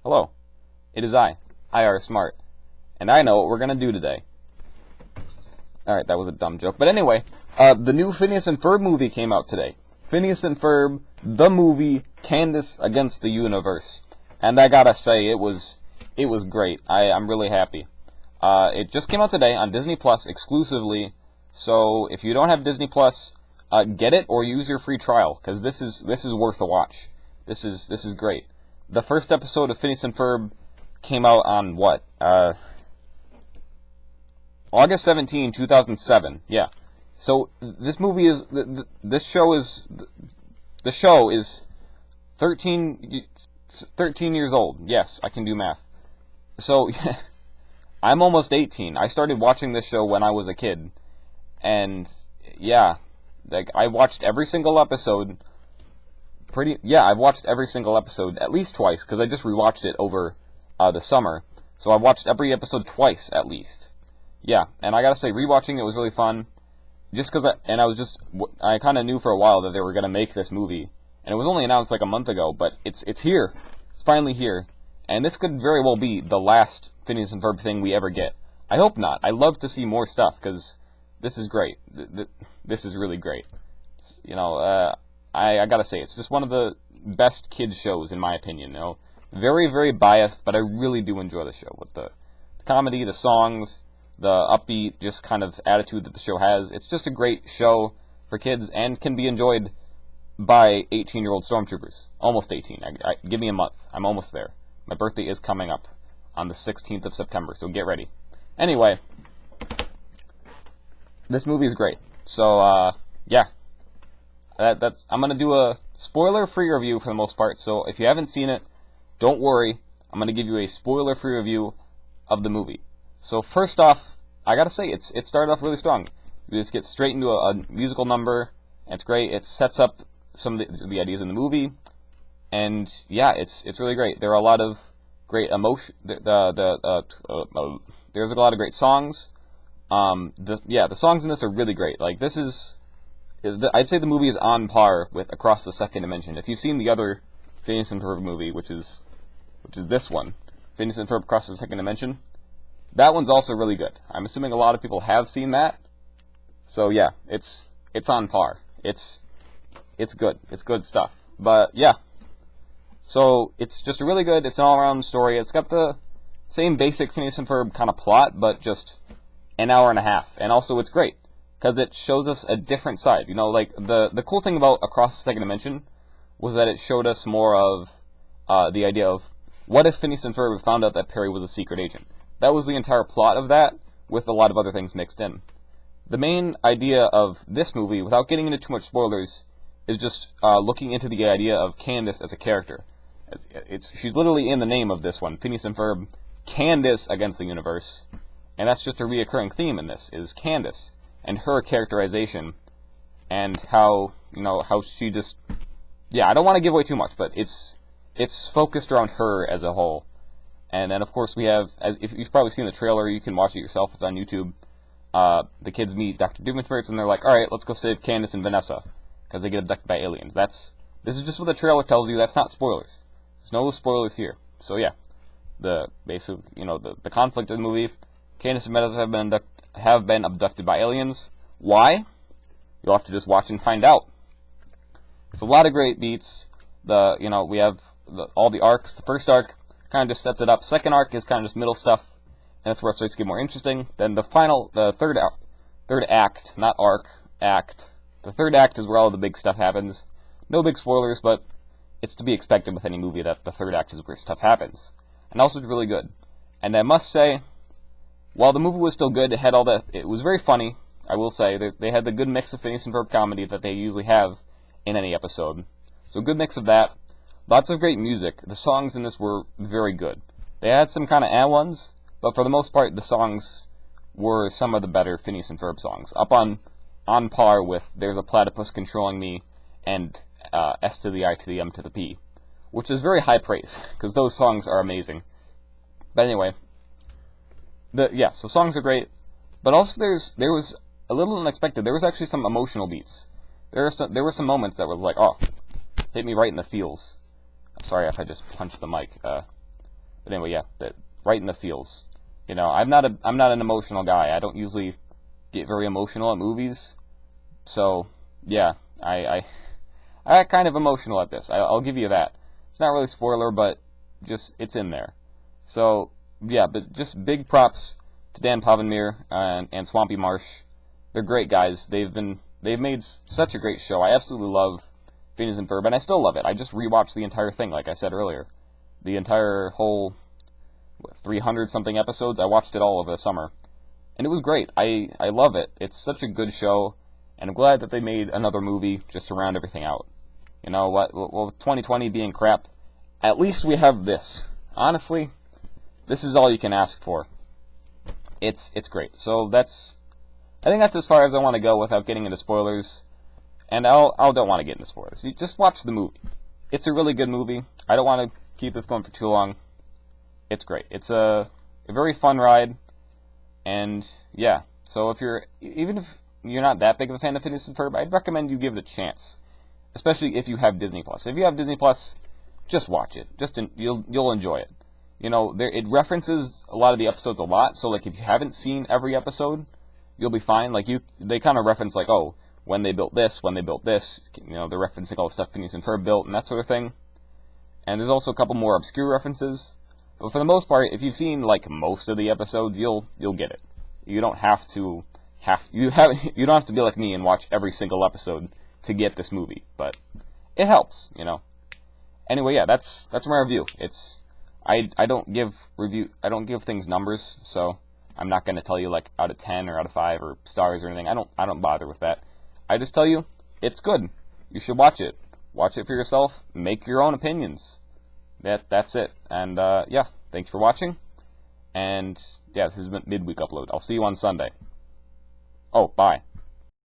Hello, it is I, IR Smart, and I know what we're gonna do today. Alright, that was a dumb joke. But anyway, the new Phineas and Ferb movie came out today. Phineas and Ferb, the movie, Candace against the universe. And I gotta say, it was great. I'm really happy. It just came out today on Disney Plus exclusively, so if you don't have Disney Plus, get it or use your free trial, because this is worth a watch. This is great. The first episode of Phineas and Ferb came out on what? August 17, 2007. Yeah. So this movie is the show is 13 years old. Yes, I can do math. So I'm almost 18. I started watching this show when I was a kid, and yeah, like I watched every single episode. I've watched every single episode at least twice because I just rewatched it over the summer. So I watched every episode twice at least. Yeah, and I gotta say, rewatching it was really fun. Just because I kind of knew for a while that they were gonna make this movie, and it was only announced like a month ago. But it's here. It's finally here, and this could very well be the last Phineas and Ferb thing we ever get. I hope not. I love to see more stuff because this is great. This is really great. I gotta say, it's just one of the best kids shows in my opinion. Very, very biased, but I really do enjoy the show with the comedy, the songs, the upbeat, just kind of attitude that the show has. It's just a great show for kids and can be enjoyed by 18-year-old stormtroopers. Almost 18. Give me a month. I'm almost there. My birthday is coming up on the 16th of September, so get ready. Anyway, this movie is great. So, yeah. I'm going to do a spoiler-free review for the most part, so if you haven't seen it, don't worry. I'm going to give you a spoiler-free review of the movie. So first off, I gotta say, it started off really strong. You just get straight into a musical number, and it's great. It sets up some of the ideas in the movie, and yeah, it's really great. There are a lot of great emotion. There's a lot of great songs. The songs in this are really great. Like I'd say the movie is on par with Across the Second Dimension. If you've seen the other Phineas and Ferb movie, which is this one, Phineas and Ferb Across the Second Dimension. That one's also really good. I'm assuming a lot of people have seen that. So yeah, it's on par. It's good. It's good stuff. But yeah. So it's just a really good, it's an all-around story. It's got the same basic Phineas and Ferb kind of plot, but just an hour and a half. And also it's great, because it shows us a different side. Like the cool thing about Across the Second Dimension was that it showed us more of the idea of what if Phineas and Ferb found out that Perry was a secret agent. That was the entire plot of that, with a lot of other things mixed in. The main idea of this movie, without getting into too much spoilers, is just looking into the idea of Candace as a character. She's literally in the name of this one, Phineas and Ferb, Candace against the universe, and that's just a reoccurring theme in this, is Candace, and her characterization, and how she just... Yeah, I don't want to give away too much, but it's focused around her as a whole. And then, of course, we have, if you've probably seen the trailer, you can watch it yourself, it's on YouTube. The kids meet Dr. Doomsday, and they're like, alright, let's go save Candace and Vanessa, because they get abducted by aliens. This is just what the trailer tells you, that's not spoilers. There's no spoilers here. So yeah, the conflict of the movie, Candace and Vanessa have been abducted by aliens. Why? You'll have to just watch and find out. It's a lot of great beats. We have all the arcs. The first arc kind of just sets it up. Second arc is kind of just middle stuff, and that's where it starts to get more interesting. Then the third act, not arc, act. The third act is where all the big stuff happens. No big spoilers, but it's to be expected with any movie that the third act is where stuff happens. And also it's really good. And I must say, while the movie was still good, it was very funny, I will say. They had the good mix of Phineas and Ferb comedy that they usually have in any episode. So a good mix of that. Lots of great music. The songs in this were very good. They had some kind of ones, but for the most part, the songs were some of the better Phineas and Ferb songs. Up on par with There's a Platypus Controlling Me and S to the I to the M to the P, which is very high praise, because those songs are amazing. But anyway, so songs are great, but also there was a little unexpected. There was actually some emotional beats. There were some moments that was like, oh, hit me right in the feels. Sorry if I just punched the mic. But anyway, yeah, right in the feels. You know, I'm not an emotional guy. I don't usually get very emotional at movies. So yeah, I got kind of emotional at this. I'll give you that. It's not really a spoiler, but just it's in there. So yeah, but just big props to Dan Pavanmir and Swampy Marsh. They're great guys. They've made such a great show. I absolutely love Phineas and Ferb, and I still love it. I just rewatched the entire thing, like I said earlier. The entire whole 300 something episodes. I watched it all over the summer, and it was great. I love it. It's such a good show, and I'm glad that they made another movie just to round everything out. You know what? Well, with 2020 being crap, at least we have this. Honestly, this is all you can ask for. It's great. So I think that's as far as I want to go without getting into spoilers. And I don't want to get into spoilers. You just watch the movie. It's a really good movie. I don't want to keep this going for too long. It's great. It's a very fun ride. And yeah, so even if you're not that big of a fan of Phineas and Ferb, I'd recommend you give it a chance. Especially if you have Disney Plus. If you have Disney Plus, just watch it. You'll enjoy it. You know, it references a lot of the episodes a lot. So like if you haven't seen every episode, you'll be fine. Like they kind of reference like, oh, when they built this. You know, they're referencing all the stuff Phineas and Ferb built and that sort of thing. And there's also a couple more obscure references. But for the most part, if you've seen like most of the episodes, you'll get it. You don't have to you don't have to be like me and watch every single episode to get this movie, but it helps, you know. Anyway, yeah, that's my review. I don't give things numbers, so I'm not going to tell you like out of 10 or out of 5 or stars or anything. I don't bother with that. I just tell you it's good. You should watch it. Watch it for yourself. Make your own opinions. That's it. And yeah, thanks for watching. And yeah, this has been midweek upload. I'll see you on Sunday. Oh, bye.